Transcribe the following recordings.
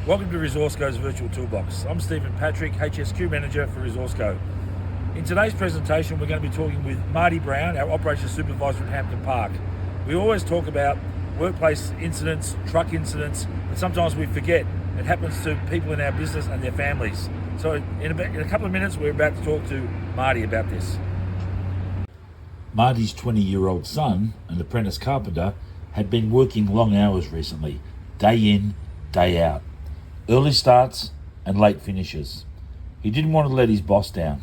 Welcome to ResourceGo's Virtual Toolbox. I'm Stephen Patrick, HSQ Manager for ResourceGo. In today's presentation, we're going to be talking with Marty Brown, our Operations Supervisor at Hampton Park. We always talk about workplace incidents, truck incidents, but sometimes we forget it happens to people in our business and their families. So in a couple of minutes, we're about to talk to Marty about this. Marty's 20-year-old son, an apprentice carpenter, had been working long hours recently, day in, day out. Early starts and late finishes. He didn't want to let his boss down.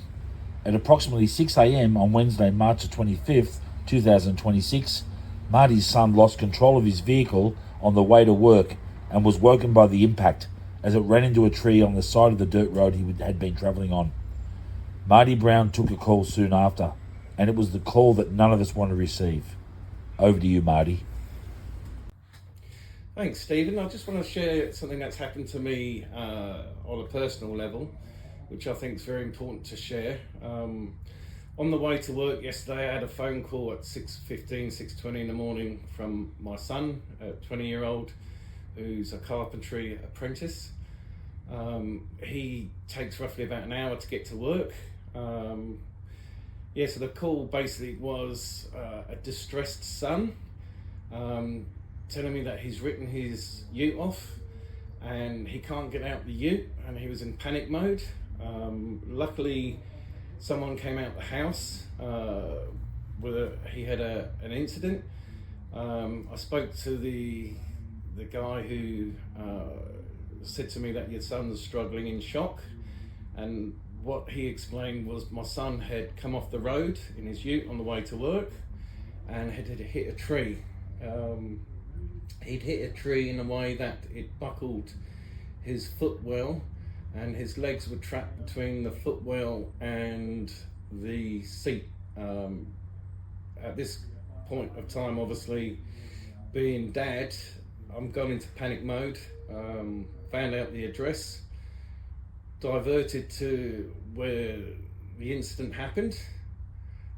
At approximately 6 a.m. on Wednesday, March 25th, 2026, Marty's son lost control of his vehicle on the way to work and was woken by the impact as it ran into a tree on the side of the dirt road he had been travelling on. Marty Brown took a call soon after, and it was the call that none of us want to receive. Over to you, Marty. Thanks, Stephen. I just want to share something that's happened to me on a personal level, which I think is very important to share. On the way to work yesterday, I had a phone call at 6:15, 6:20 in the morning from my son, a 20-year-old, who's a carpentry apprentice. He takes roughly about an hour to get to work. So the call basically was a distressed son, telling me that he's written his ute off and he can't get out the ute, and he was in panic mode. Luckily, someone came out the house he had an incident. I spoke to the guy who said to me that your son was struggling in shock, and what he explained was my son had come off the road in his ute on the way to work and had hit a tree. He'd hit a tree in a way that it buckled his footwell, and his legs were trapped between the footwell and the seat. At this point of time, obviously, being dad, I'm gone into panic mode, found out the address, diverted to where the incident happened,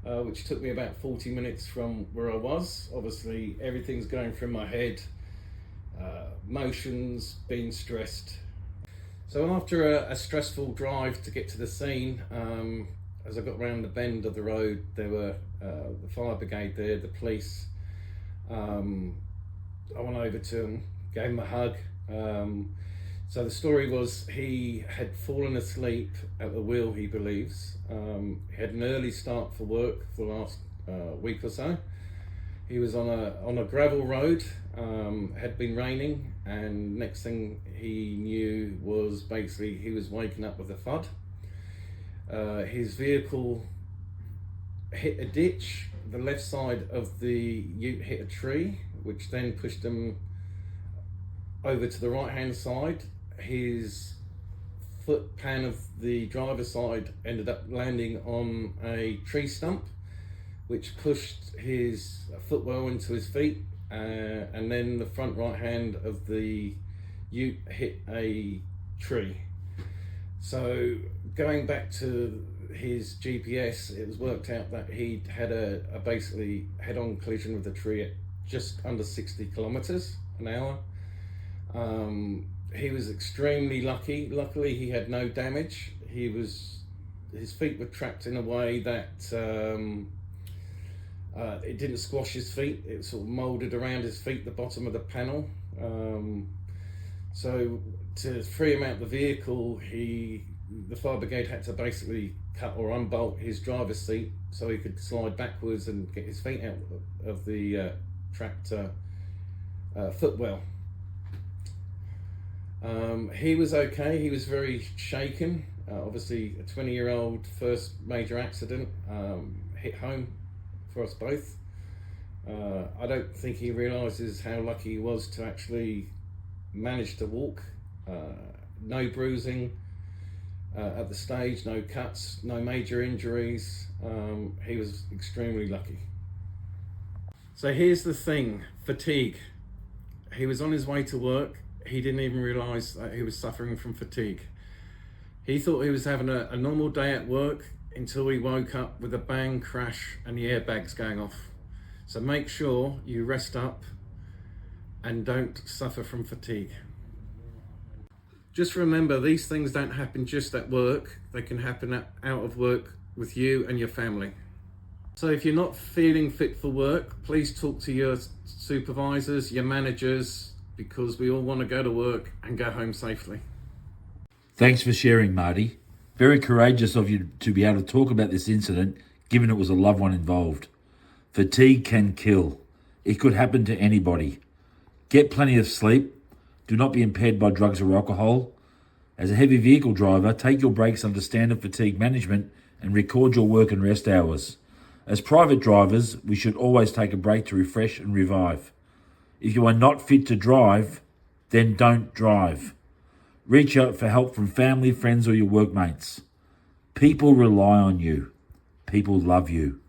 which took me about 40 minutes from where I was. Obviously, everything's going through my head, motions, being stressed. So after a stressful drive to get to the scene, as I got round the bend of the road, there were the fire brigade there, the police. I went over to him, gave him a hug. So the story was he had fallen asleep at the wheel, he believes. He had an early start for work for the last week or so. He was on a gravel road, had been raining, and next thing he knew was basically he was waking up with a thud. His vehicle hit a ditch, the left side of the ute hit a tree, which then pushed him over to the right hand side. His foot pan of the driver's side ended up landing on a tree stump, which pushed his footwell into his feet, and then the front right hand of the ute hit a tree. So going back to his GPS, it was worked out that he'd had a basically head-on collision with the tree at just under 60 kilometers an hour. He was extremely lucky. Luckily, he had no damage. His feet were trapped in a way that it didn't squash his feet. It sort of molded around his feet, the bottom of the panel. So to free him out the vehicle, the fire brigade had to basically cut or unbolt his driver's seat so he could slide backwards and get his feet out of the trapped footwell. He was okay. He was very shaken. Obviously, a 20-year-old, first major accident, hit home for us both. I don't think he realises how lucky he was to actually manage to walk. No bruising at the stage, no cuts, no major injuries. He was extremely lucky. So here's the thing, fatigue. He was on his way to work. He didn't even realise that he was suffering from fatigue. He thought he was having a normal day at work until he woke up with a bang, crash, and the airbags going off. So make sure you rest up and don't suffer from fatigue. Just remember, these things don't happen just at work. They can happen out of work with you and your family. So if you're not feeling fit for work, please talk to your supervisors, your managers, because we all want to go to work and go home safely. Thanks for sharing, Marty. Very courageous of you to be able to talk about this incident, given it was a loved one involved. Fatigue can kill. It could happen to anybody. Get plenty of sleep. Do not be impaired by drugs or alcohol. As a heavy vehicle driver, take your breaks under standard fatigue management and record your work and rest hours. As private drivers, we should always take a break to refresh and revive. If you are not fit to drive, then don't drive. Reach out for help from family, friends, or your workmates. People rely on you. People love you.